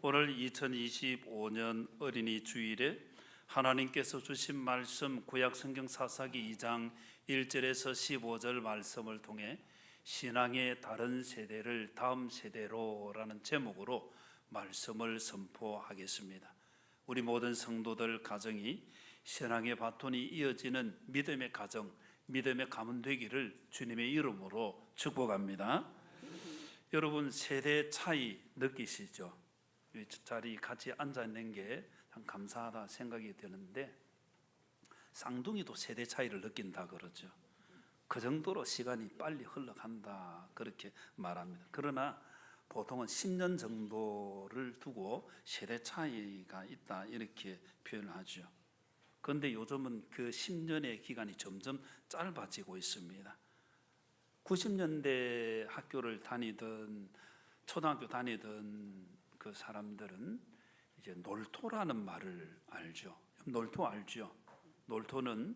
오늘 2025년 어린이 주일에 하나님께서 주신 말씀 구약 성경 사사기 2장 1절에서 15절 말씀을 통해 신앙의 다른 세대를 다음 세대로라는 제목으로 말씀을 선포하겠습니다. 우리 모든 성도들 가정이 신앙의 바톤이 이어지는 믿음의 가정, 믿음의 가문 되기를 주님의 이름으로 축복합니다. 여러분, 세대 차이 느끼시죠? 이 자리 같이 앉아 있는 게 참 감사하다 생각이 드는데, 쌍둥이도 세대 차이를 느낀다 그러죠. 그 정도로 시간이 빨리 흘러간다 그렇게 말합니다. 그러나 보통은 10년 정도를 두고 세대 차이가 있다 이렇게 표현하죠. 그런데 요즘은 그 10년의 기간이 점점 짧아지고 있습니다. 90년대 학교를 다니던 초등학교 다니던 그 사람들은 이제 놀토라는 말을 알죠. 놀토 알죠? 놀토는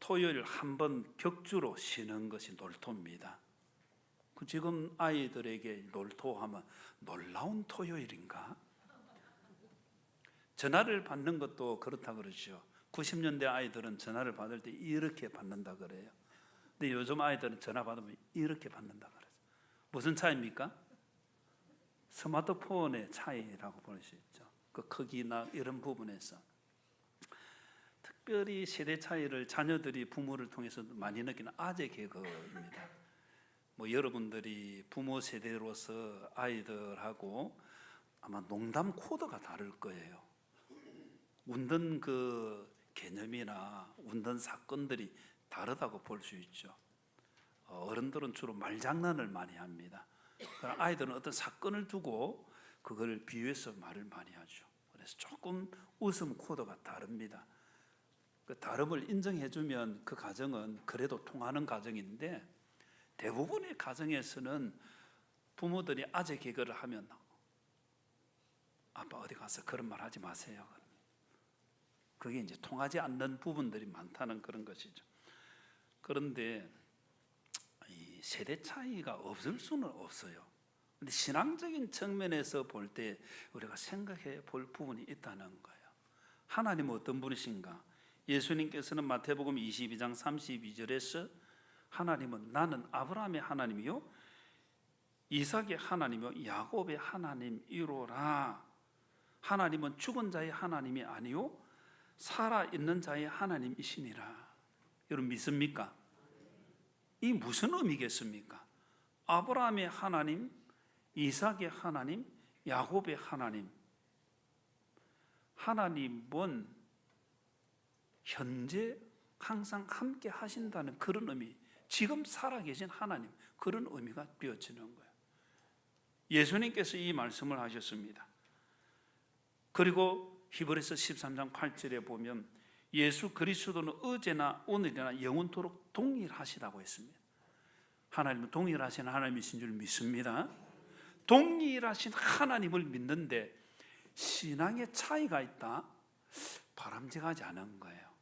토요일 한 번 격주로 쉬는 것이 놀토입니다. 지금 아이들에게 놀토하면 놀라운 토요일인가? 전화를 받는 것도 그렇다 그러죠. 90년대 아이들은 전화를 받을 때 이렇게 받는다 그래요. 근데 요즘 아이들은 전화 받으면 이렇게 받는다 그래요. 무슨 차이입니까? 스마트폰의 차이라고 볼 수 있죠. 그 크기나 이런 부분에서 특별히 세대 차이를 자녀들이 부모를 통해서 많이 느끼는 아재 개그입니다. 여러분들이 부모 세대로서 아이들하고 아마 농담 코드가 다를 거예요. 웃는 그 개념이나 웃는 사건들이 다르다고 볼 수 있죠. 어른들은 주로 말장난을 많이 합니다. 아이들은 어떤 사건을 두고 그걸 비유해서 말을 많이 하죠. 그래서 조금 웃음 코드가 다릅니다. 그 다름을 인정해주면 그 가정은 그래도 통하는 가정인데, 대부분의 가정에서는 부모들이 아재 개그를 하면 아빠 어디 가서 그런 말 하지 마세요. 그게 이제 통하지 않는 부분들이 많다는 그런 것이죠. 그런데 이 세대 차이가 없을 수는 없어요. 근데 신앙적인 측면에서 볼 때 우리가 생각해 볼 부분이 있다는 거예요. 하나님은 어떤 분이신가? 예수님께서는 마태복음 22장 32절에서 하나님은 나는 아브라함의 하나님이요 이삭의 하나님이요 야곱의 하나님이로라. 하나님은 죽은 자의 하나님이 아니요 살아있는 자의 하나님이시니라. 여러분 믿습니까? 이 무슨 의미겠습니까? 아브라함의 하나님, 이삭의 하나님, 야곱의 하나님. 하나님은 현재 항상 함께 하신다는 그런 의미, 지금 살아계신 하나님, 그런 의미가 비어지는 거예요. 예수님께서 이 말씀을 하셨습니다. 그리고 히브리서 13장 8절에 보면 예수 그리스도는 어제나 오늘이나 영원토록 동일하시다고 했습니다. 하나님은 동일하신 하나님이신 줄 믿습니다. 동일하신 하나님을 믿는데 신앙의 차이가 있다? 바람직하지 않은 거예요.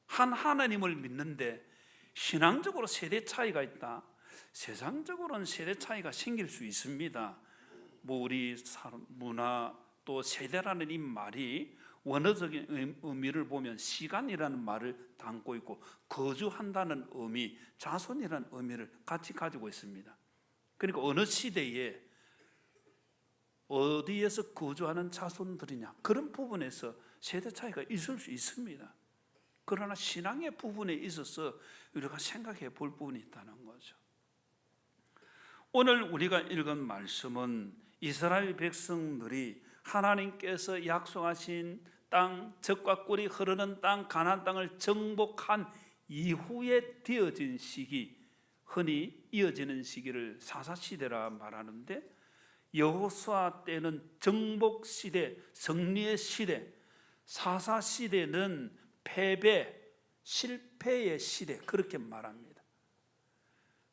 한 하나님을 믿는데 신앙적으로 세대 차이가 있다? 세상적으로는 세대 차이가 생길 수 있습니다. 우리 문화 또 세대라는 이 말이 원어적인 의미를 보면 시간이라는 말을 담고 있고 거주한다는 의미, 자손이라는 의미를 같이 가지고 있습니다. 그러니까 어느 시대에 어디에서 거주하는 자손들이냐, 그런 부분에서 세대 차이가 있을 수 있습니다. 그러나 신앙의 부분에 있어서 우리가 생각해 볼 부분이 있다는 거죠. 오늘 우리가 읽은 말씀은 이스라엘 백성들이 하나님께서 약속하신 땅, 젖과 꿀이 흐르는 땅, 가나안 땅을 정복한 이후에 되어진 시기, 흔히 이어지는 시기를 사사시대라 말하는데, 여호수아 때는 정복시대, 승리의 시대, 사사시대는 패배, 실패의 시대, 그렇게 말합니다.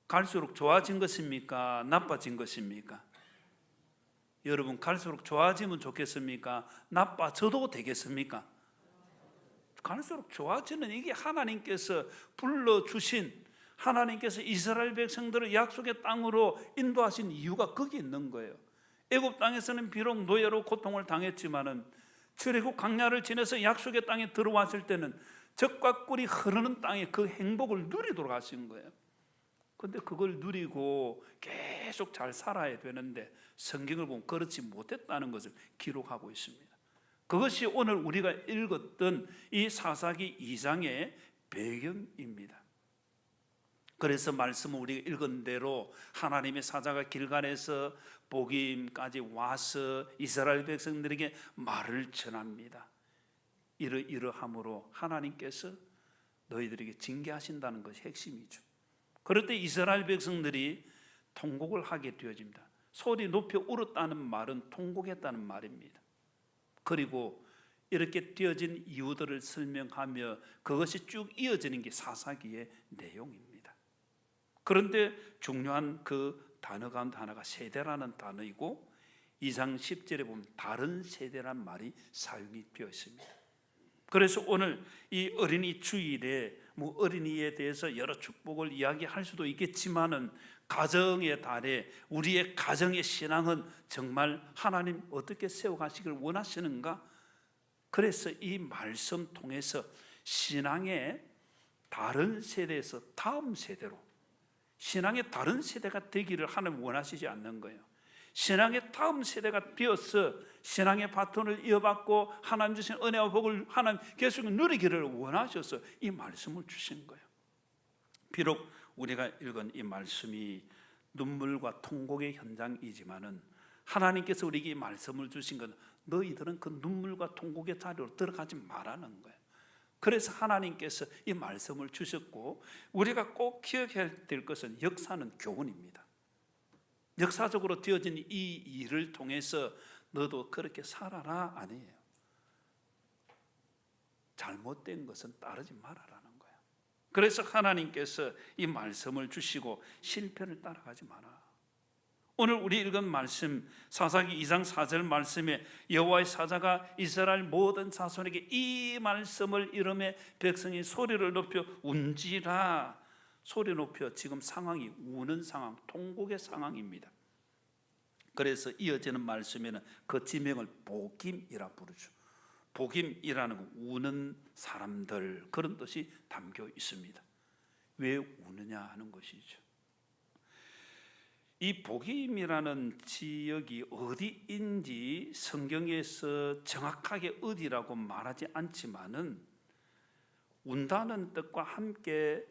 갈수록 좋아진 것입니까? 나빠진 것입니까? 여러분, 갈수록 좋아지면 좋겠습니까? 나빠져도 되겠습니까? 갈수록 좋아지는, 이게 하나님께서 불러주신, 하나님께서 이스라엘 백성들을 약속의 땅으로 인도하신 이유가 거기 있는 거예요. 애굽 땅에서는 비록 노예로 고통을 당했지만은 출애굽 광야를 지나서 약속의 땅에 들어왔을 때는 젖과 꿀이 흐르는 땅에 그 행복을 누리도록 하신 거예요. 근데 그걸 누리고 계속 잘 살아야 되는데 성경을 보면 그렇지 못했다는 것을 기록하고 있습니다. 그것이 오늘 우리가 읽었던 이 사사기 2장의 배경입니다. 그래서 말씀을 우리가 읽은 대로 하나님의 사자가 길갈에서 복임까지 와서 이스라엘 백성들에게 말을 전합니다. 이러함으로 하나님께서 너희들에게 징계하신다는 것이 핵심이죠. 그럴 때 이스라엘 백성들이 통곡을 하게 되어집니다. 소리 높여 울었다는 말은 통곡했다는 말입니다. 그리고 이렇게 되어진 이유들을 설명하며 그것이 쭉 이어지는 게 사사기의 내용입니다. 그런데 중요한 그 단어 가운데 하나가 세대라는 단어이고 2장 10절에 보면 다른 세대란 말이 사용이 되어 있습니다. 그래서 오늘 이 어린이 주일에 어린이에 대해서 여러 축복을 이야기할 수도 있겠지만은 가정의 달에 우리의 가정의 신앙은 정말 하나님 어떻게 세워가시길 원하시는가? 그래서 이 말씀 통해서 신앙의 다른 세대에서 다음 세대로 신앙의 다른 세대가 되기를 하나님 원하시지 않는 거예요. 신앙의 다음 세대가 되어서 신앙의 바톤을 이어받고 하나님 주신 은혜와 복을 하나님 계속 누리기를 원하셔서 이 말씀을 주신 거예요. 비록 우리가 읽은 이 말씀이 눈물과 통곡의 현장이지만은 하나님께서 우리에게 이 말씀을 주신 건 너희들은 그 눈물과 통곡의 자리로 들어가지 말라는 거예요. 그래서 하나님께서 이 말씀을 주셨고 우리가 꼭 기억해야 될 것은 역사는 교훈입니다. 역사적으로 되어진 이 일을 통해서 너도 그렇게 살아라 아니에요. 잘못된 것은 따르지 말아라는 거예요. 그래서 하나님께서 이 말씀을 주시고 실패를 따라가지 마라. 오늘 우리 읽은 말씀 사사기 2장 4절 말씀에 여호와의 사자가 이스라엘 모든 자손에게 이 말씀을 이르매 백성이 소리를 높여 운지라. 소리 높여 지금 상황이 우는 상황, 통곡의 상황입니다. 그래서 이어지는 말씀에는 그 지명을 복임이라 부르죠. 복임이라는 건 우는 사람들 그런 뜻이 담겨 있습니다. 왜 우느냐 하는 것이죠. 이 복임이라는 지역이 어디인지 성경에서 정확하게 어디라고 말하지 않지만은 운다는 뜻과 함께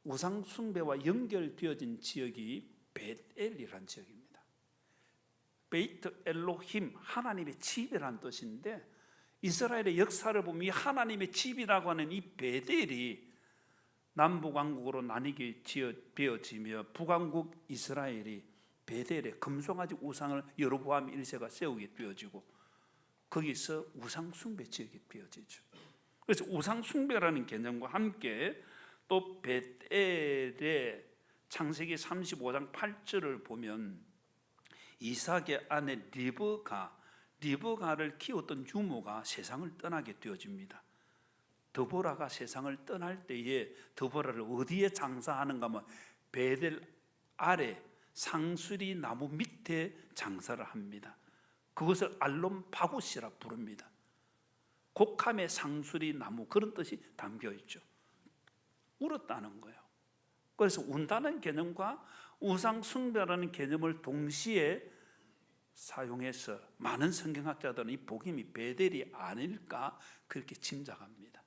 우상 숭배와 연결되어진 지역이 벳엘이라는 지역입니다. 베이트 엘로힘 하나님의 집이라는 뜻인데 이스라엘의 역사를 보면 이 하나님의 집이라고 하는 이 벳엘이 남북왕국으로 나뉘게 되어지며 북왕국 이스라엘이 벳엘에 금송아지 우상을 여로보암 1세가 세우게 되어지고 거기서 우상 숭배 지역이 되어지죠. 그래서 우상 숭배라는 개념과 함께 또 벳엘의 창세기 35장 8절을 보면 이삭의 아내 리브가를 키웠던 유모가 세상을 떠나게 되어집니다. 드보라가 세상을 떠날 때에 드보라를 어디에 장사하는가 하면 베델 아래 상수리 나무 밑에 장사를 합니다. 그것을 알론 바굿이라 부릅니다. 곡함의 상수리 나무 그런 뜻이 담겨 있죠. 울었다는 거예요. 그래서 운다는 개념과 우상 숭배라는 개념을 동시에 사용해서 많은 성경학자들은 이 복임이 베델이 아닐까 그렇게 짐작합니다.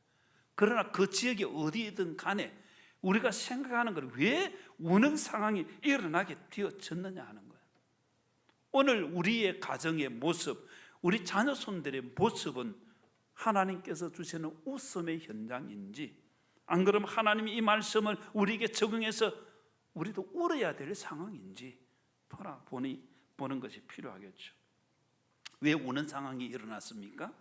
그러나 그 지역이 어디든 간에 우리가 생각하는 건 왜 우는 상황이 일어나게 되어졌느냐 하는 거예요. 오늘 우리의 가정의 모습, 우리 자녀손들의 모습은 하나님께서 주시는 웃음의 현장인지 안 그러면 하나님이 이 말씀을 우리에게 적용해서 우리도 울어야 될 상황인지 보는 것이 필요하겠죠. 왜 우는 상황이 일어났습니까?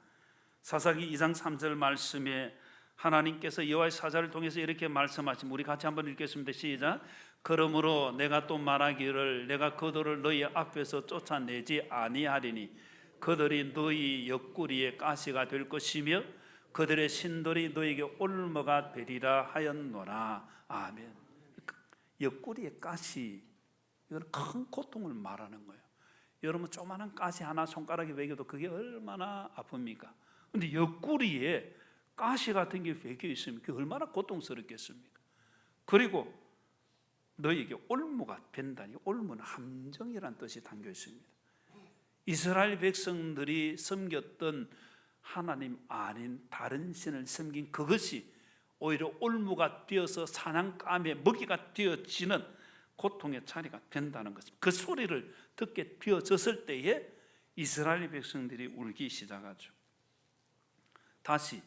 사사기 2장 3절 말씀에 하나님께서 여호와의 사자를 통해서 이렇게 말씀하시면 우리 같이 한번 읽겠습니다. 시작. 그러므로 내가 또 말하기를 내가 그들을 너희 앞에서 쫓아내지 아니하리니 그들이 너희 옆구리에 가시가 될 것이며 그들의 신들이 너에게 올무가 되리라 하였노라. 아멘. 옆구리에 가시, 이건 큰 고통을 말하는 거예요. 여러분 조그마한 가시 하나 손가락에 베겨도 그게 얼마나 아픕니까? 근데 옆구리에 가시 같은 게 베겨 있으면 그게 얼마나 고통스럽겠습니까? 그리고 너에게 올무가 벤다니, 올무는 함정이란 뜻이 담겨 있습니다. 이스라엘 백성들이 섬겼던 하나님 아닌 다른 신을 섬긴 그것이 오히려 올무가 되어서 사냥감의 먹이가 되어지는 고통의 자리가 된다는 것입니다. 그 소리를 듣게 되어졌을 때에 이스라엘 백성들이 울기 시작하죠. 다시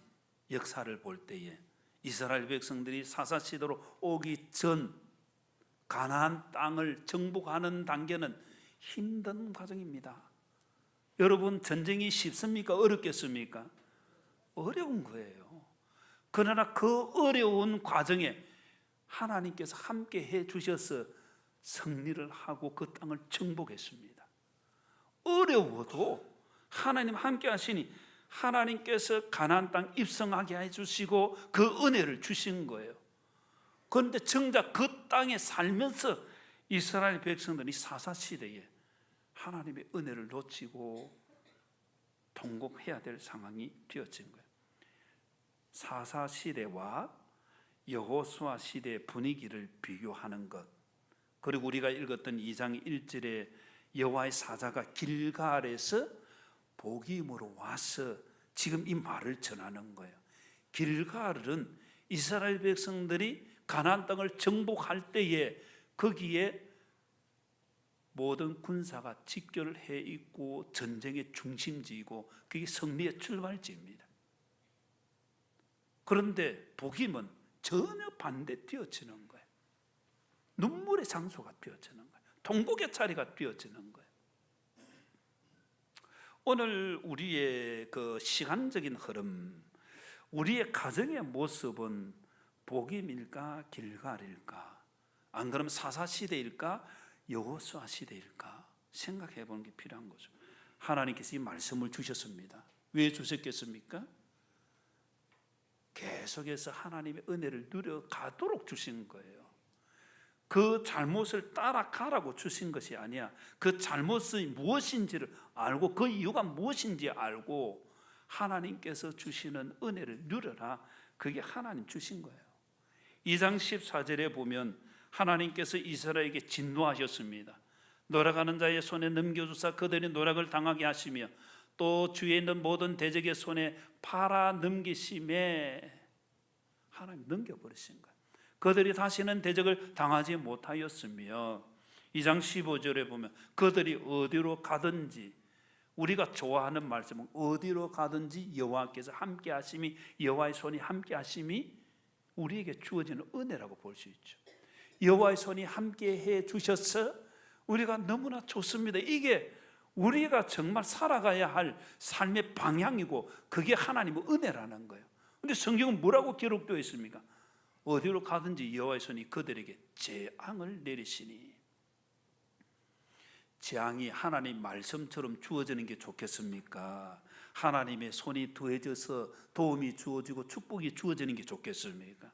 역사를 볼 때에 이스라엘 백성들이 사사시대로 오기 전 가나안 땅을 정복하는 단계는 힘든 과정입니다. 여러분, 전쟁이 쉽습니까? 어렵겠습니까? 어려운 거예요. 그러나 그 어려운 과정에 하나님께서 함께 해 주셔서 승리를 하고 그 땅을 정복했습니다. 어려워도 하나님 함께 하시니 하나님께서 가나안 땅 입성하게 해주시고 그 은혜를 주신 거예요. 그런데 정작 그 땅에 살면서 이스라엘 백성들이 사사시대에 하나님의 은혜를 놓치고 통곡해야 될 상황이 되어진 거예요. 사사시대와 여호수아 시대의 분위기를 비교하는 것, 그리고 우리가 읽었던 2장 1절에 여호와의 사자가 길갈에서 복임으로 와서 지금 이 말을 전하는 거예요. 길갈은 이스라엘 백성들이 가나안 땅을 정복할 때에 거기에 모든 군사가 직결을 해 있고 전쟁의 중심지이고 그게 승리의 출발지입니다. 그런데 복임은 전혀 반대되어지는 거예요. 눈물의 장소가 되어지는 거예요. 통곡의 자리가 되어지는 거예요. 오늘 우리의 그 시간적인 흐름, 우리의 가정의 모습은 복임일까 길갈일까? 안 그러면 사사시대일까 여호수아 시대일까? 생각해 보는 게 필요한 거죠. 하나님께서 이 말씀을 주셨습니다. 왜 주셨겠습니까? 계속해서 하나님의 은혜를 누려가도록 주신 거예요. 그 잘못을 따라가라고 주신 것이 아니야. 그 잘못이 무엇인지를 알고 그 이유가 무엇인지 알고 하나님께서 주시는 은혜를 누려라. 그게 하나님 주신 거예요. 2장 14절에 보면 하나님께서 이스라엘에게 진노하셨습니다. 노력하는 자의 손에 넘겨주사 그들이 노력을 당하게 하시며 또 주위에 있는 모든 대적의 손에 팔아 넘기심에 하나님 넘겨버리신 거예요. 그들이 다시는 대적을 당하지 못하였으며 2장 15절에 보면 그들이 어디로 가든지, 우리가 좋아하는 말씀은 어디로 가든지 여호와께서 함께 하심이, 여호와의 손이 함께 하심이 우리에게 주어지는 은혜라고 볼 수 있죠. 여호와의 손이 함께 해 주셔서 우리가 너무나 좋습니다. 이게 우리가 정말 살아가야 할 삶의 방향이고 그게 하나님의 은혜라는 거예요. 그런데 성경은 뭐라고 기록되어 있습니까? 어디로 가든지 여호와의 손이 그들에게 재앙을 내리시니. 재앙이 하나님 말씀처럼 주어지는 게 좋겠습니까? 하나님의 손이 더해져서 도움이 주어지고 축복이 주어지는 게 좋겠습니까?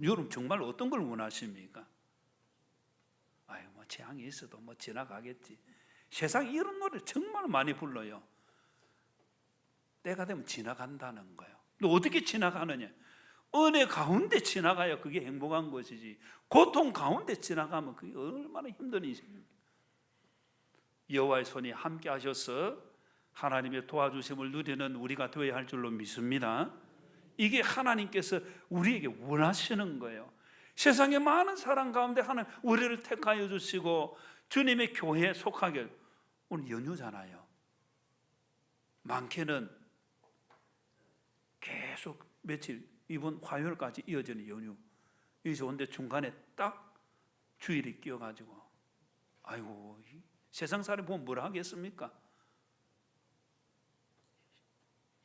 여러분 정말 어떤 걸 원하십니까? 아유, 뭐 재앙이 있어도 뭐 지나가겠지. 세상에 이런 노래 정말 많이 불러요. 때가 되면 지나간다는 거예요. 근데 어떻게 지나가느냐? 은혜 가운데 지나가야 그게 행복한 것이지, 고통 가운데 지나가면 그게 얼마나 힘든 일입니까? 여호와의 손이 함께 하셔서 하나님의 도와주심을 누리는 우리가 되어야 할 줄로 믿습니다. 이게 하나님께서 우리에게 원하시는 거예요. 세상의 많은 사람 가운데 하나님 우리를 택하여 주시고 주님의 교회에 속하게, 오늘 연휴잖아요. 많게는 계속 며칠, 이번 화요일까지 이어지는 연휴, 이 좋은데 중간에 딱 주일이 끼어가지고, 아이고, 세상 사람 보면 뭐라 하겠습니까?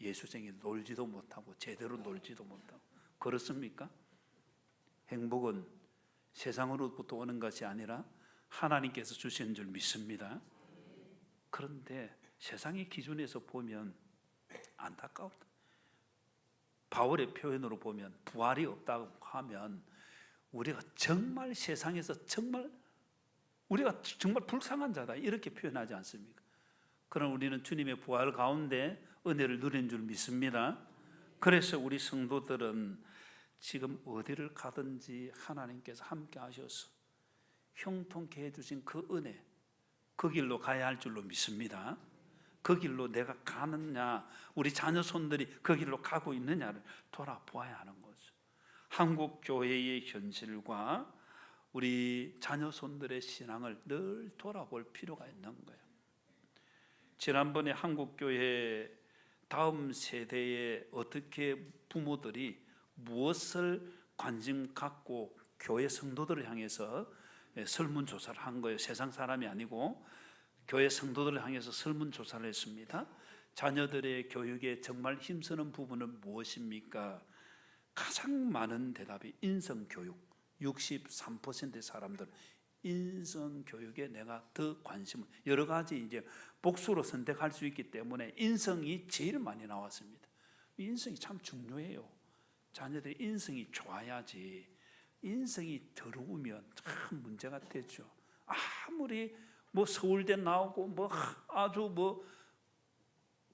예수쟁이 놀지도 못하고 제대로 놀지도 못하고 그렇습니까? 행복은 세상으로부터 오는 것이 아니라 하나님께서 주시는 줄 믿습니다. 그런데 세상의 기준에서 보면 안타까웠다. 바울의 표현으로 보면 부활이 없다고 하면 우리가 정말 세상에서 정말 우리가 정말 불쌍한 자다 이렇게 표현하지 않습니까? 그럼 우리는 주님의 부활 가운데 은혜를 누린 줄 믿습니다. 그래서 우리 성도들은 지금 어디를 가든지 하나님께서 함께 하셔서 형통케 해주신 그 은혜, 그 길로 가야 할 줄로 믿습니다. 그 길로 내가 가느냐, 우리 자녀 손들이 그 길로 가고 있느냐를 돌아보아야 하는 거죠. 한국 교회의 현실과 우리 자녀 손들의 신앙을 늘 돌아볼 필요가 있는 거예요. 지난번에 한국 교회 다음 세대에 어떻게 부모들이 무엇을 관심 갖고 교회 성도들을 향해서 설문조사를 한 거예요. 세상 사람이 아니고 교회 성도들을 향해서 설문조사를 했습니다. 자녀들의 교육에 정말 힘쓰는 부분은 무엇입니까? 가장 많은 대답이 인성교육. 63%의 사람들 인성교육에 내가 더 관심을, 여러 가지 이제 복수로 선택할 수 있기 때문에 인성이 제일 많이 나왔습니다. 인성이 참 중요해요. 자녀들의 인성이 좋아야지. 인성이 더러우면 참 문제가 되죠. 아무리 뭐 서울대 나오고 뭐 아주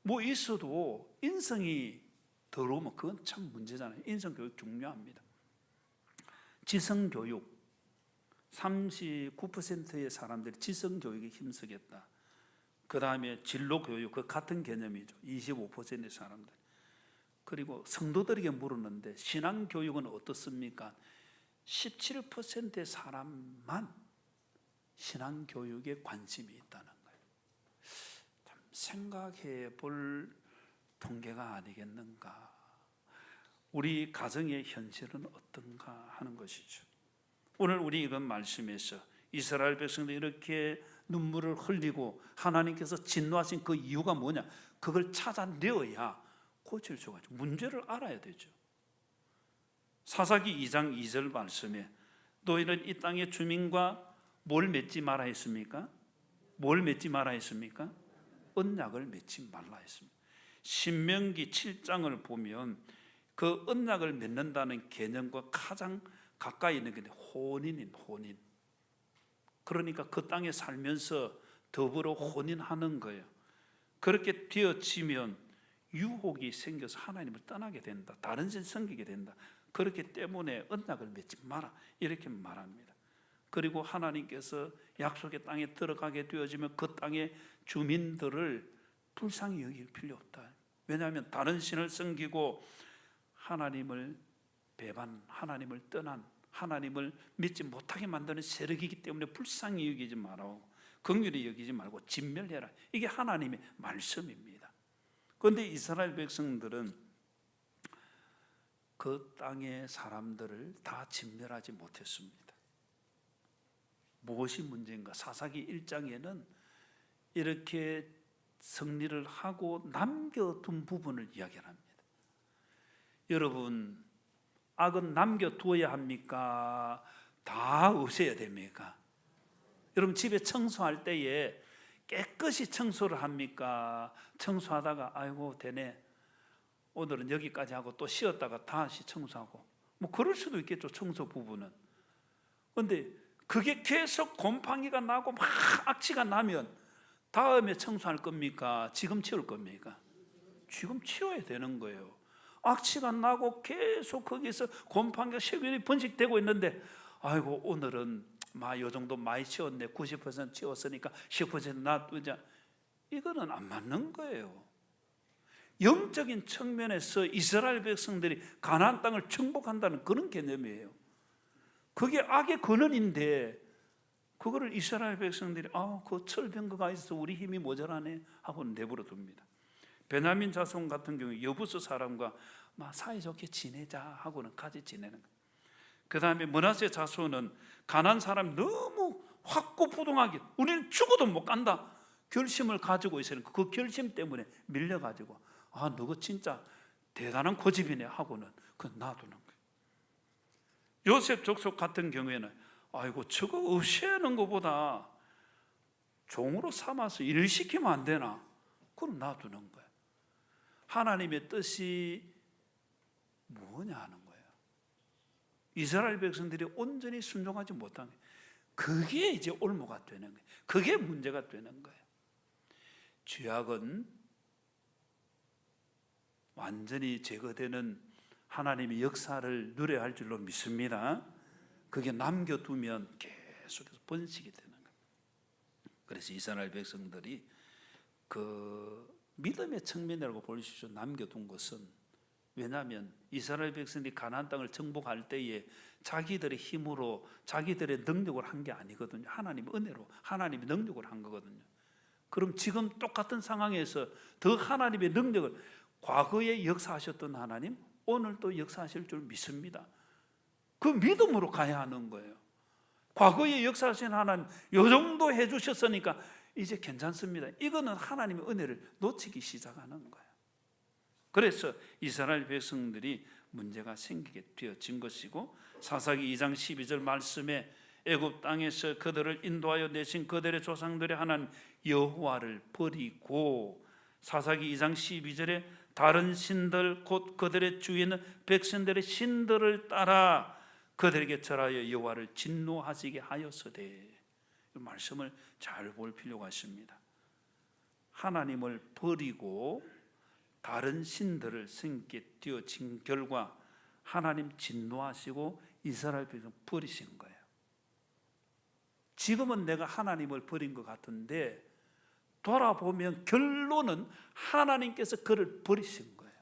뭐 있어도 인성이 더러우면 그건 참 문제잖아요. 인성교육 중요합니다. 지성교육, 39%의 사람들이 지성교육에 힘쓰겠다. 그 다음에 진로교육, 그 같은 개념이죠. 25%의 사람들. 그리고 성도들에게 물었는데 신앙교육은 어떻습니까? 17%의 사람만 신앙교육에 관심이 있다는 거예요. 참 생각해 볼 통계가 아니겠는가. 우리 가정의 현실은 어떤가 하는 것이죠. 오늘 우리 이런 말씀에서 이스라엘 백성들이 이렇게 눈물을 흘리고 하나님께서 진노하신 그 이유가 뭐냐, 그걸 찾아내어야 고칠 수가 있죠. 문제를 알아야 되죠. 사사기 2장 2절 말씀에 너희는 이 땅의 주민과 뭘 맺지 마라 했습니까? 뭘 맺지 마라 했습니까? 언약을 맺지 말라 했습니다. 신명기 7장을 보면 그 언약을 맺는다는 개념과 가장 가까이 있는 게 혼인인 혼인. 그러니까 그 땅에 살면서 더불어 혼인하는 거예요. 그렇게 되어지면 유혹이 생겨서 하나님을 떠나게 된다. 다른 신 섬기게 된다. 그렇기 때문에 언약을 맺지 마라 이렇게 말합니다. 그리고 하나님께서 약속의 땅에 들어가게 되어지면 그 땅의 주민들을 불쌍히 여길 필요 없다. 왜냐하면 다른 신을 섬기고 하나님을 배반, 하나님을 떠난, 하나님을 믿지 못하게 만드는 세력이기 때문에 불쌍히 여기지 말고 긍휼히 여기지 말고 진멸해라. 이게 하나님의 말씀입니다. 그런데 이스라엘 백성들은 그 땅의 사람들을 다 진멸하지 못했습니다. 무엇이 문제인가? 사사기 1장에는 이렇게 승리를 하고 남겨둔 부분을 이야기합니다. 여러분, 악은 남겨두어야 합니까? 다 없애야 됩니까? 여러분, 집에 청소할 때에 깨끗이 청소를 합니까? 청소하다가 아이고 되네, 오늘은 여기까지 하고 또 쉬었다가 다시 청소하고, 뭐 그럴 수도 있겠죠, 청소 부분은. 그런데 그게 계속 곰팡이가 나고 막 악취가 나면 다음에 청소할 겁니까? 지금 치울 겁니까? 지금 치워야 되는 거예요. 악취가 나고 계속 거기서 곰팡이가 세균이 번식되고 있는데 아이고 오늘은 요 정도 많이 치웠네, 90% 치웠으니까 10% 놔두자, 이거는 안 맞는 거예요. 영적인 측면에서 이스라엘 백성들이 가나안 땅을 정복한다는 그런 개념이에요. 그게 악의 근원인데 그거를 이스라엘 백성들이 그 철병거가 있어서 우리 힘이 모자라네 하고 내버려 둡니다. 베냐민 자손 같은 경우 여부스 사람과 사이좋게 지내자 하고는 같이 지내는 거예요. 그 다음에 므낫세 자손은 가나안 사람 너무 확고부동하게 우리는 죽어도 못 간다 결심을 가지고 있으니까 그 결심 때문에 밀려가지고 너거 진짜 대단한 고집이네 하고는 그건 놔두는 거예요. 요셉 족속 같은 경우에는 아이고 저거 없애는 것보다 종으로 삼아서 일을 시키면 안 되나, 그럼 놔두는 거예요. 하나님의 뜻이 뭐냐 하는 거예요. 이스라엘 백성들이 온전히 순종하지 못한 거예요. 그게 이제 올무가 되는 거예요. 그게 문제가 되는 거예요. 죄악은 완전히 제거되는 하나님의 역사를 누려야 할 줄로 믿습니다. 그게 남겨두면 계속해서 번식이 되는 거예요. 그래서 이스라엘 백성들이 그 믿음의 측면이라고 볼 수 있죠. 남겨둔 것은, 왜냐하면 이스라엘 백성들이 가나안 땅을 정복할 때에 자기들의 힘으로 자기들의 능력을 한 게 아니거든요. 하나님의 은혜로, 하나님의 능력을 한 거거든요. 그럼 지금 똑같은 상황에서 더 하나님의 능력을, 과거에 역사하셨던 하나님 오늘도 역사하실 줄 믿습니다. 그 믿음으로 가야 하는 거예요. 과거에 역사하신 하나님 이 정도 해주셨으니까 이제 괜찮습니다. 이거는 하나님의 은혜를 놓치기 시작하는 거예요. 그래서 이스라엘 백성들이 문제가 생기게 되어진 것이고, 사사기 2장 12절 말씀에 애굽 땅에서 그들을 인도하여 내신 그들의 조상들의 하나님 여호와를 버리고, 사사기 2장 12절에 다른 신들 곧 그들의 주위에 있는 백성들의 신들을 따라 그들에게 절하여 여호와를 진노하시게 하였으되, 이 말씀을 잘 볼 필요가 있습니다. 하나님을 버리고 다른 신들을 섬기게 되어진 결과 하나님 진노하시고 이스라엘 백성 버리신 거예요. 지금은 내가 하나님을 버린 것 같은데 돌아보면 결론은 하나님께서 그를 버리신 거예요.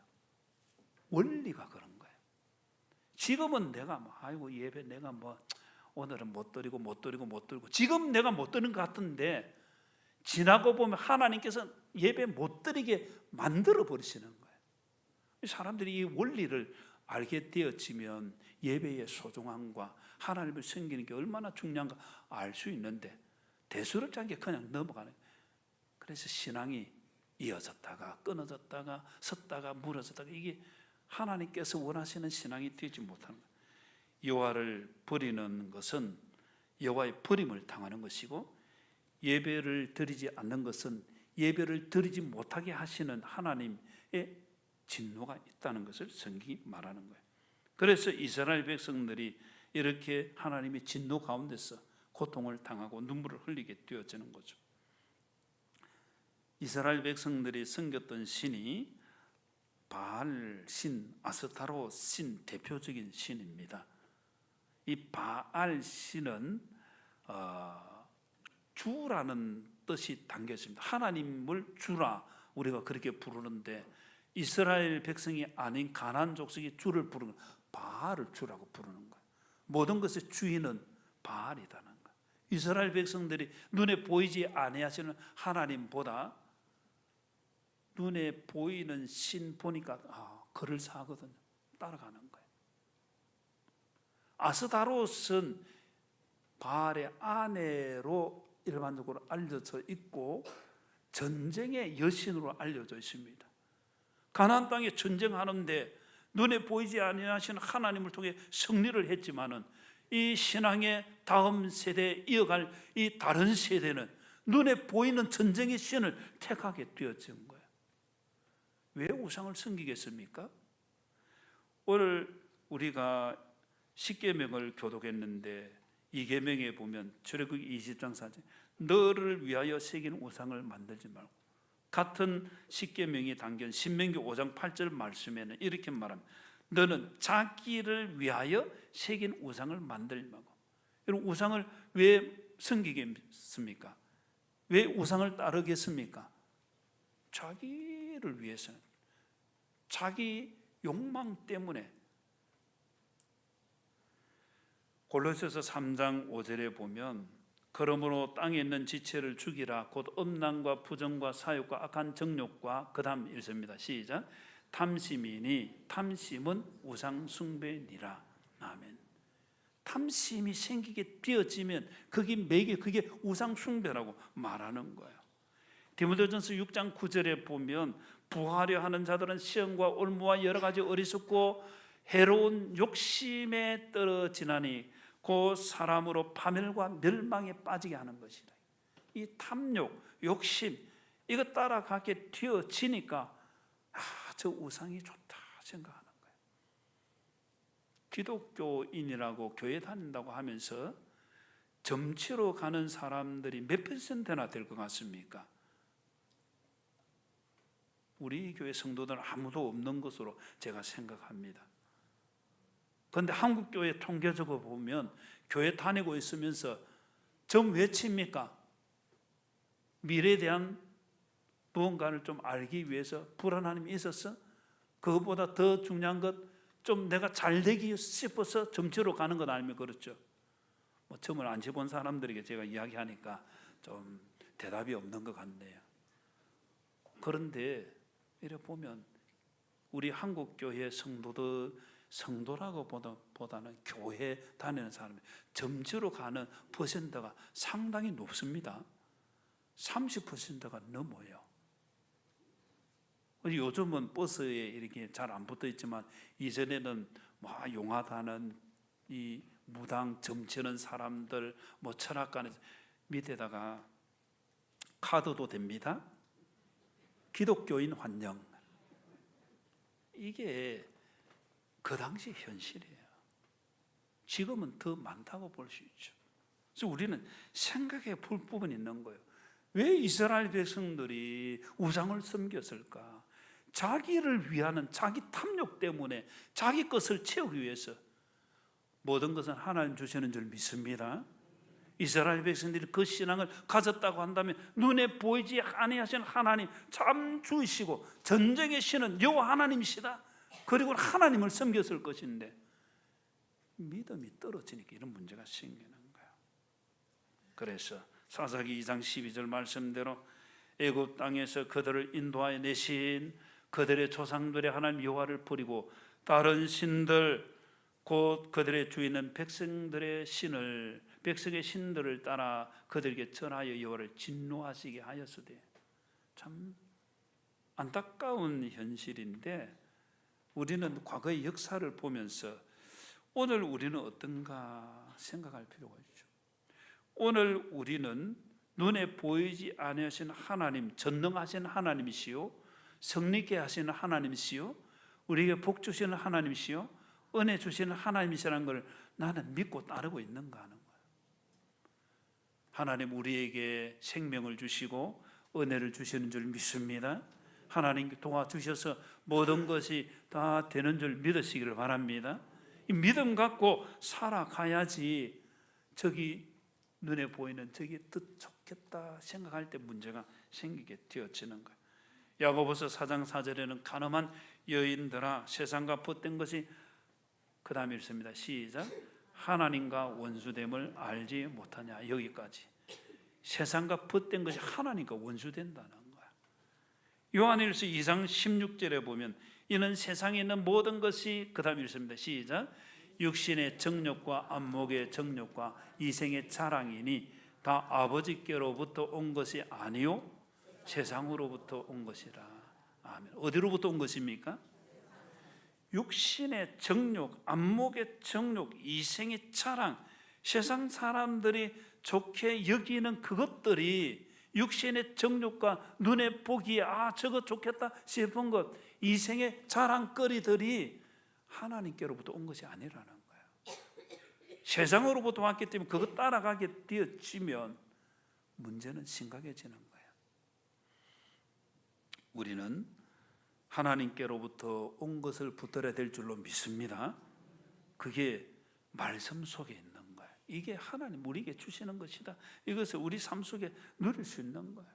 원리가 그런 거예요. 지금은 내가 아이고 예배 내가 오늘은 못 드리고 지금 내가 못 드리는 것 같은데, 지나고 보면 하나님께서 예배 못 드리게 만들어 버리시는 거예요. 사람들이 이 원리를 알게 되어지면 예배의 소중함과 하나님을 섬기는 게 얼마나 중요한가 알 수 있는데, 대수롭지 않게 그냥 넘어가는 거예요. 그래서 신앙이 이어졌다가 끊어졌다가 섰다가 무너졌다가, 이게 하나님께서 원하시는 신앙이 되지 못하는 거예요. 여호와를 버리는 것은 여호와의 버림을 당하는 것이고, 예배를 드리지 않는 것은 예배를 드리지 못하게 하시는 하나님의 진노가 있다는 것을 성경이 말하는 거예요. 그래서 이스라엘 백성들이 이렇게 하나님의 진노 가운데서 고통을 당하고 눈물을 흘리게 되어지는 거죠. 이스라엘 백성들이 섬겼던 신이 바알 신, 아스타로 신, 대표적인 신입니다. 이 바알 신은 주라는 뜻이 담겨 있습니다. 하나님을 주라 우리가 그렇게 부르는데, 이스라엘 백성이 아닌 가나안 족속이 주를 부르는 바알을 주라고 부르는 거예요. 모든 것의 주인은 바알이라는 거예요. 이스라엘 백성들이 눈에 보이지 아니하시는 하나님보다 눈에 보이는 신 보니까 그를 사거든요. 따라가는 거예요. 아스타롯은 바알의 아내로 일반적으로 알려져 있고 전쟁의 여신으로 알려져 있습니다. 가나안 땅에 전쟁하는데 눈에 보이지 아니하시는 하나님을 통해 승리를 했지만은, 이 신앙의 다음 세대에 이어갈 이 다른 세대는 눈에 보이는 전쟁의 신을 택하게 되어진 거예요. 왜 우상을 섬기겠습니까? 오늘 우리가 십계명을 교독했는데 2계명에 보면 출애굽기 20장 4절, 너를 위하여 새긴 우상을 만들지 말고, 같은 십계명이 담긴 신명기 5장 8절 말씀에는 이렇게 말합니다. 너는 자기를 위하여 새긴 우상을 만들지 말고. 여러분, 우상을 왜 섬기겠습니까? 왜 우상을 따르겠습니까? 자기를 위해서는, 자기 욕망 때문에. 골로새서 3장 5절에 보면, 그러므로 땅에 있는 지체를 죽이라. 곧 음란과 부정과 사욕과 악한 정욕과, 그 다음 읽습니다. 시작. 탐심이니 탐심은 우상 숭배니라. 아멘. 탐심이 생기게 되어지면 그게 우상 숭배라고 말하는 거예요. 디모데전서 6장 9절에 보면, 부하려 하는 자들은 시험과 올무와 여러 가지 어리석고 해로운 욕심에 떨어지나니 그 사람으로 파멸과 멸망에 빠지게 하는 것이다. 이 탐욕, 욕심, 이거 따라가게 되어지니까 저 우상이 좋다 생각하는 거예요. 기독교인이라고 교회 다닌다고 하면서 점치러 가는 사람들이 몇 퍼센트나 될 것 같습니까? 우리 교회 성도들은 아무도 없는 것으로 제가 생각합니다. 그런데 한국 교회 통계적으로 보면 교회 다니고 있으면서 점 외칩니까? 미래에 대한 무언가를 좀 알기 위해서 불안함이 있었어? 그것보다 더 중요한 것, 좀 내가 잘 되기 싶어서 점치러 가는 것 아니면 그렇죠? 뭐 점을 안 쳐본 사람들에게 제가 이야기하니까 좀 대답이 없는 것 같네요. 그런데 이래 보면 우리 한국 교회 성도라고 보다는 교회 다니는 사람이 점치러 가는 퍼센트가 상당히 높습니다. 30%가 넘어요. 요즘은 버스에 이렇게 잘 안 붙어 있지만 이전에는 용하다는 이 무당 점치는 사람들, 철학관에서 밑에다가 카드도 됩니다. 기독교인 환영. 이게 그 당시 현실이에요. 지금은 더 많다고 볼 수 있죠. 그래서 우리는 생각해 볼 부분이 있는 거예요. 왜 이스라엘 백성들이 우상을 섬겼을까? 자기를 위하는 자기 탐욕 때문에 자기 것을 채우기 위해서. 모든 것은 하나님 주시는 줄 믿습니다. 이스라엘 백성들이 그 신앙을 가졌다고 한다면 눈에 보이지 아니하신 하나님 참 주이시고 전쟁의 신은 여호와 하나님이시다. 그리고 하나님을 섬겼을 것인데 믿음이 떨어지니까 이런 문제가 생기는 거예요. 그래서 사사기 2장 12절 말씀대로 애굽 땅에서 그들을 인도하여 내신 그들의 조상들의 하나님 여호와를 버리고 다른 신들 곧 그들의 주인은 백성의 신들을 따라 그들에게 전하여 여호와를 진노하시게 하였으되. 참 안타까운 현실인데 우리는 과거의 역사를 보면서 오늘 우리는 어떤가 생각할 필요가 있죠. 오늘 우리는 눈에 보이지 아니하신 하나님, 전능하신 하나님이시요 성리케 하시는 하나님이시요 우리에게 복 주시는 하나님이시요 은혜 주시는 하나님이시라는 걸 나는 믿고 따르고 있는가 하는 거예요. 하나님 우리에게 생명을 주시고 은혜를 주시는 줄 믿습니다. 하나님께 도와주셔서 모든 것이 다 되는 줄 믿으시기를 바랍니다. 이 믿음 갖고 살아가야지 저기 눈에 보이는 저기 더 좋겠다 생각할 때 문제가 생기게 되어지는 거예요. 야고보서 4장 4절에는 가늠한 여인들아 세상과 벗된 것이 그 다음에 읽습니다. 시작. 하나님과 원수됨을 알지 못하냐. 여기까지. 세상과 벗된 것이 하나님과 원수된다는 거야. 요한일서 2장 16절에 보면 이는 세상에 있는 모든 것이 그 다음에 읽습니다. 시작. 육신의 정욕과 안목의 정욕과 이생의 자랑이니 다 아버지께로부터 온 것이 아니요 세상으로부터 온 것이라. 아멘. 어디로부터 온 것입니까? 육신의 정욕, 안목의 정욕, 이생의 자랑, 세상 사람들이 좋게 여기는 그것들이 육신의 정욕과 눈에 보기에 저거 좋겠다 싶은 것, 이생의 자랑거리들이 하나님께로부터 온 것이 아니라는 거예요. 세상으로부터 왔기 때문에 그것 따라가게 되어지면 문제는 심각해지는 거예요. 우리는 하나님께로부터 온 것을 붙들어야 될 줄로 믿습니다. 그게 말씀 속에 있는 거예요. 이게 하나님 우리에게 주시는 것이다. 이것을 우리 삶 속에 누릴 수 있는 거예요.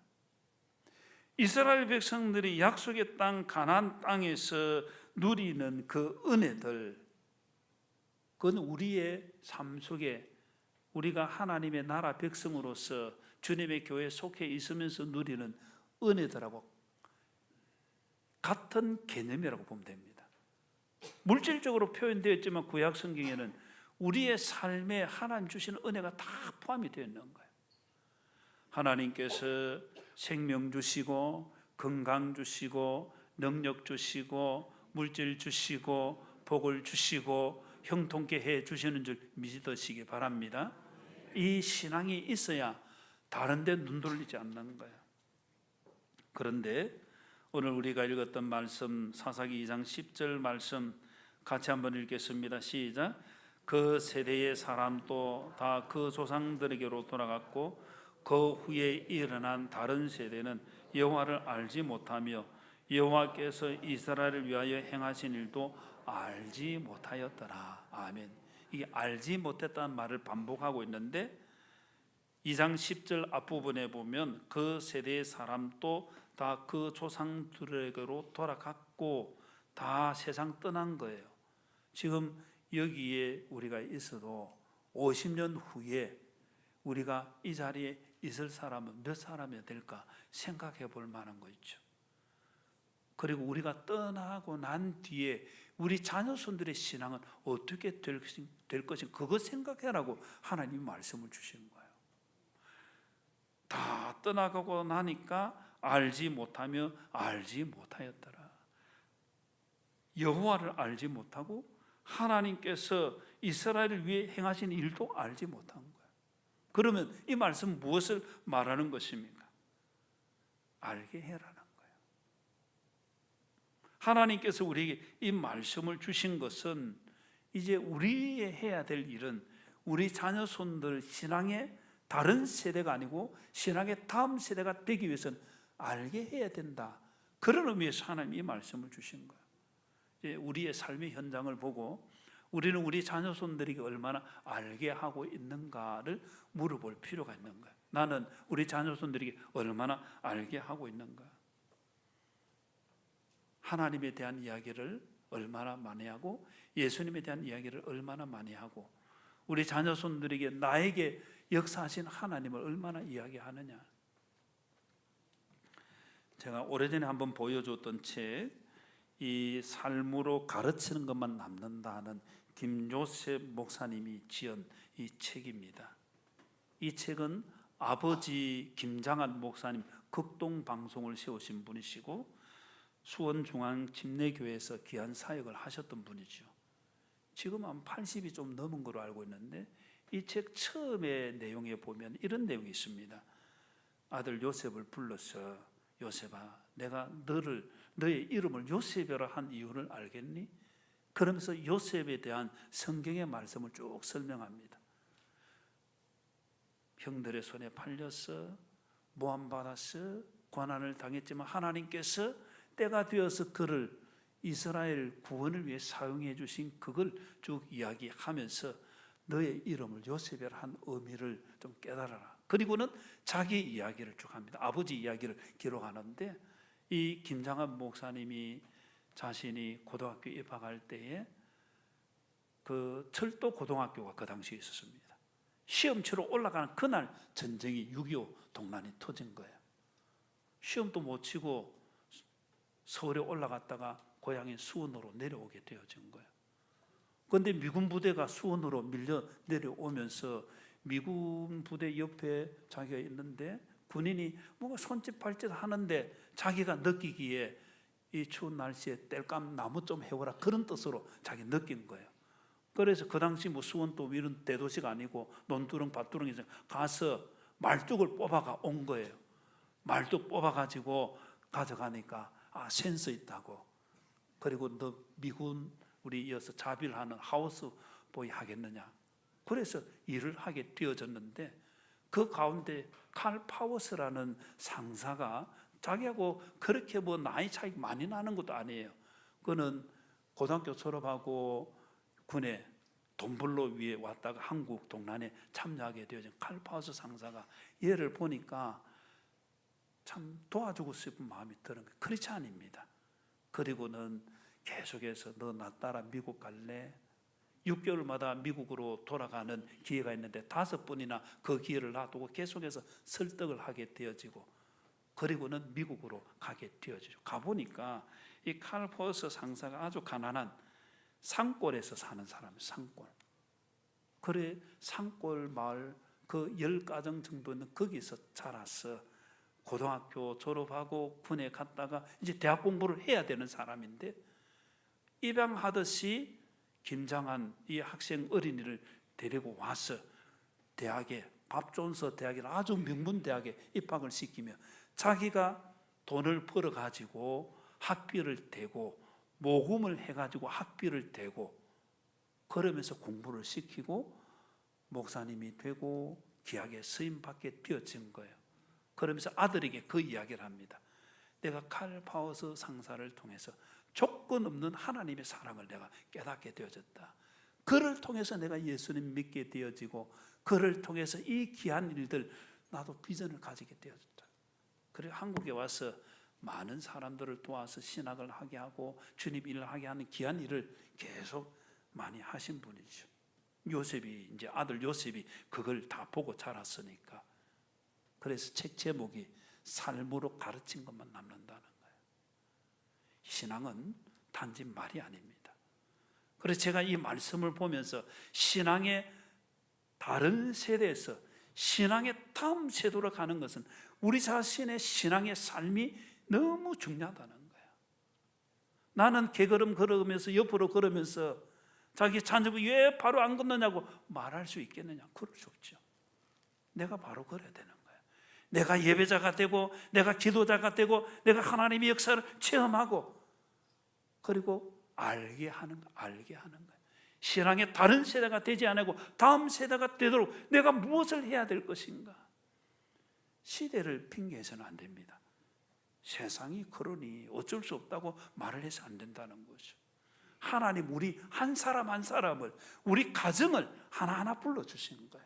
이스라엘 백성들이 약속의 땅 가나안 땅에서 누리는 그 은혜들, 그건 우리의 삶 속에 우리가 하나님의 나라 백성으로서 주님의 교회에 속해 있으면서 누리는 은혜들하고 같은 개념이라고 보면 됩니다. 물질적으로 표현되어 있지만 구약 성경에는 우리의 삶에 하나님 주시는 은혜가 다 포함이 되어 있는 거예요. 하나님께서 생명 주시고 건강 주시고 능력 주시고 물질 주시고 복을 주시고 형통케 해 주시는 줄 믿으시기 바랍니다. 이 신앙이 있어야 다른 데 눈 돌리지 않는 거예요. 그런데 오늘 우리가 읽었던 말씀 사사기 2장 10절 말씀 같이 한번 읽겠습니다. 시작. 그 세대의 사람도 다 그 조상들에게로 돌아갔고 그 후에 일어난 다른 세대는 여호와를 알지 못하며 여호와께서 이스라엘을 위하여 행하신 일도 알지 못하였더라. 아멘. 이게 알지 못했다는 말을 반복하고 있는데 2장 10절 앞부분에 보면 그 세대의 사람도 다 그 조상들에게로 돌아갔고 다 세상 떠난 거예요. 지금 여기에 우리가 있어도 50년 후에 우리가 이 자리에 있을 사람은 몇 사람이 될까 생각해 볼 만한 거 있죠. 그리고 우리가 떠나고 난 뒤에 우리 자녀손들의 신앙은 어떻게 될 것인가 그거 생각해라고 하나님이 말씀을 주시는 거예요. 다 떠나가고 나니까 알지 못하며 알지 못하였더라. 여호와를 알지 못하고 하나님께서 이스라엘을 위해 행하신 일도 알지 못한 거예요. 그러면 이 말씀은 무엇을 말하는 것입니까? 알게 해라는 거예요. 하나님께서 우리에게 이 말씀을 주신 것은 이제 우리의 해야 될 일은 우리 자녀손들 신앙의 다른 세대가 아니고 신앙의 다음 세대가 되기 위해서는 알게 해야 된다. 그런 의미에서 하나님이 이 말씀을 주신 거예요. 이제 우리의 삶의 현장을 보고 우리는 우리 자녀손들에게 얼마나 알게 하고 있는가를 물어볼 필요가 있는 거예요. 나는 우리 자녀손들에게 얼마나 알게 하고 있는가? 하나님에 대한 이야기를 얼마나 많이 하고 예수님에 대한 이야기를 얼마나 많이 하고 우리 자녀손들에게 나에게 역사하신 하나님을 얼마나 이야기하느냐. 제가 오래전에 한번 보여줬던 책, 이 삶으로 가르치는 것만 남는다는 김요셉 목사님이 지은 이 책입니다. 이 책은 아버지 김장한 목사님 극동방송을 세우신 분이시고 수원중앙침례교회에서 귀한 사역을 하셨던 분이죠. 지금 한 80이 좀 넘은 걸로 알고 있는데 이 책 처음의 내용에 보면 이런 내용이 있습니다. 아들 요셉을 불러서 요셉아, 내가 너의 이름을 요셉이라 한 이유를 알겠니? 그러면서 요셉에 대한 성경의 말씀을 쭉 설명합니다. 형들의 손에 팔려서 모함받아서 고난을 당했지만 하나님께서 때가 되어서 그를 이스라엘 구원을 위해 사용해 주신 그걸 쭉 이야기하면서 너의 이름을 요셉이라 한 의미를 좀 깨달아라. 그리고는 자기 이야기를 쭉 합니다. 아버지 이야기를 기록하는데 이 김장한 목사님이 자신이 고등학교 입학할 때에 그 철도 고등학교가 그 당시에 있었습니다. 시험 치러 올라가는 그날 전쟁이 6.25 동란이 터진 거예요. 시험도 못 치고 서울에 올라갔다가 고향인 수원으로 내려오게 되어진 거예요. 그런데 미군 부대가 수원으로 밀려 내려오면서 미군 부대 옆에 자기가 있는데 군인이 뭔가 손짓 발짓 하는데 자기가 느끼기에 이 추운 날씨에 땔감 나무 좀 해오라 그런 뜻으로 자기 느낀 거예요. 그래서 그 당시 뭐 수원 또 이런 대도시가 아니고 논두렁 밭두렁에서 가서 말뚝을 뽑아가 온 거예요. 말뚝 뽑아가지고 가져가니까 센스 있다고. 그리고 너 미군 우리 이어서 자비를 하는 하우스보이 하겠느냐. 그래서 일을 하게 되어졌는데 그 가운데 칼 파워스라는 상사가 자기하고 그렇게 뭐 나이 차이 많이 나는 것도 아니에요. 그는 고등학교 졸업하고 군에 돈 벌러 위에 왔다가 한국 동란에 참여하게 되어진 칼 파워스 상사가 얘를 보니까 참 도와주고 싶은 마음이 드는 거예요. 크리스찬입니다. 그리고는 계속해서 너 나 따라 미국 갈래? 6개월마다 미국으로 돌아가는 기회가 있는데 5번이나 그 기회를 놔두고 계속해서 설득을 하게 되어지고 그리고는 미국으로 가게 되어지죠. 가보니까 이 칼 포스 상사가 아주 가난한 산골에서 사는 사람이에요. 산골. 그래 산골 마을 그 10가정 정도는 거기서 자라서 고등학교 졸업하고 군에 갔다가 이제 대학 공부를 해야 되는 사람인데 입양하듯이 김장한 이 학생 어린이를 데리고 와서 대학에 밥존서 대학이라는 아주 명문 대학에 입학을 시키며 자기가 돈을 벌어 가지고 학비를 대고 모금을 해 가지고 학비를 대고 그러면서 공부를 시키고 목사님이 되고 귀하게 쓰임받게 되어진 거예요. 그러면서 아들에게 그 이야기를 합니다. 내가 칼 파워서 상사를 통해서 조건 없는 하나님의 사랑을 내가 깨닫게 되어졌다. 그를 통해서 내가 예수님 믿게 되어지고 그를 통해서 이 귀한 일들 나도 비전을 가지게 되어졌다. 그리고 한국에 와서 많은 사람들을 도와서 신학을 하게 하고 주님 일을 하게 하는 귀한 일을 계속 많이 하신 분이죠. 요셉이 이제 아들 요셉이 그걸 다 보고 자랐으니까. 그래서 책 제목이 삶으로 가르친 것만 남는다는 거예요. 신앙은 단지 말이 아닙니다. 그래서 제가 이 말씀을 보면서 신앙의 다른 세대에서 신앙의 다음 세대로 가는 것은 우리 자신의 신앙의 삶이 너무 중요하다는 거예요. 나는 개걸음 걸으면서 옆으로 걸으면서 자기 자녀가 왜 바로 안 걷느냐고 말할 수 있겠느냐? 그럴 수 없죠. 내가 바로 걸어야 되는 거예요. 내가 예배자가 되고 내가 기도자가 되고 내가 하나님의 역사를 체험하고 그리고 알게 하는 거예요. 신앙의 다른 세대가 되지 않고 다음 세대가 되도록 내가 무엇을 해야 될 것인가? 시대를 핑계해서는 안 됩니다. 세상이 그러니 어쩔 수 없다고 말을 해서 안 된다는 거죠. 하나님 우리 한 사람 한 사람을 우리 가정을 하나하나 불러주시는 거예요.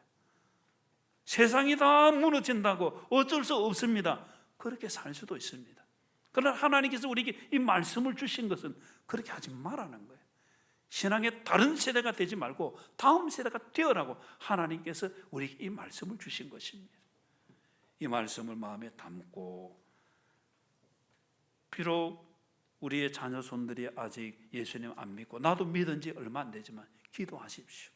세상이 다 무너진다고 어쩔 수 없습니다. 그렇게 살 수도 있습니다. 그러나 하나님께서 우리에게 이 말씀을 주신 것은 그렇게 하지 말라는 거예요. 신앙의 다른 세대가 되지 말고 다음 세대가 되어라고 하나님께서 우리에게 이 말씀을 주신 것입니다. 이 말씀을 마음에 담고 비록 우리의 자녀 손들이 아직 예수님 안 믿고 나도 믿은 지 얼마 안 되지만 기도하십시오.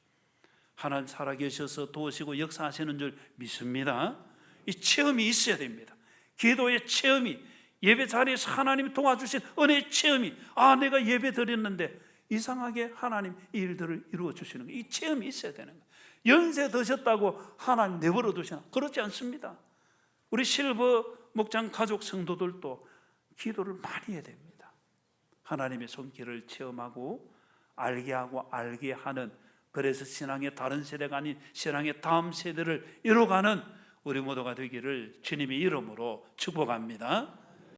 하나님 살아계셔서 도우시고 역사하시는 줄 믿습니다. 이 체험이 있어야 됩니다. 기도의 체험이, 예배 자리에서 하나님이 도와주신 은혜의 체험이, 내가 예배 드렸는데 이상하게 하나님 이 일들을 이루어 주시는 거예요. 이 체험이 있어야 되는 거예요. 연세 드셨다고 하나님 내버려 두시나? 그렇지 않습니다. 우리 실버 목장 가족 성도들도 기도를 많이 해야 됩니다. 하나님의 손길을 체험하고 알게 하고 알게 하는, 그래서 신앙의 다른 세대가 아닌 신앙의 다음 세대를 이뤄가는 우리 모두가 되기를 주님의 이름으로 축복합니다.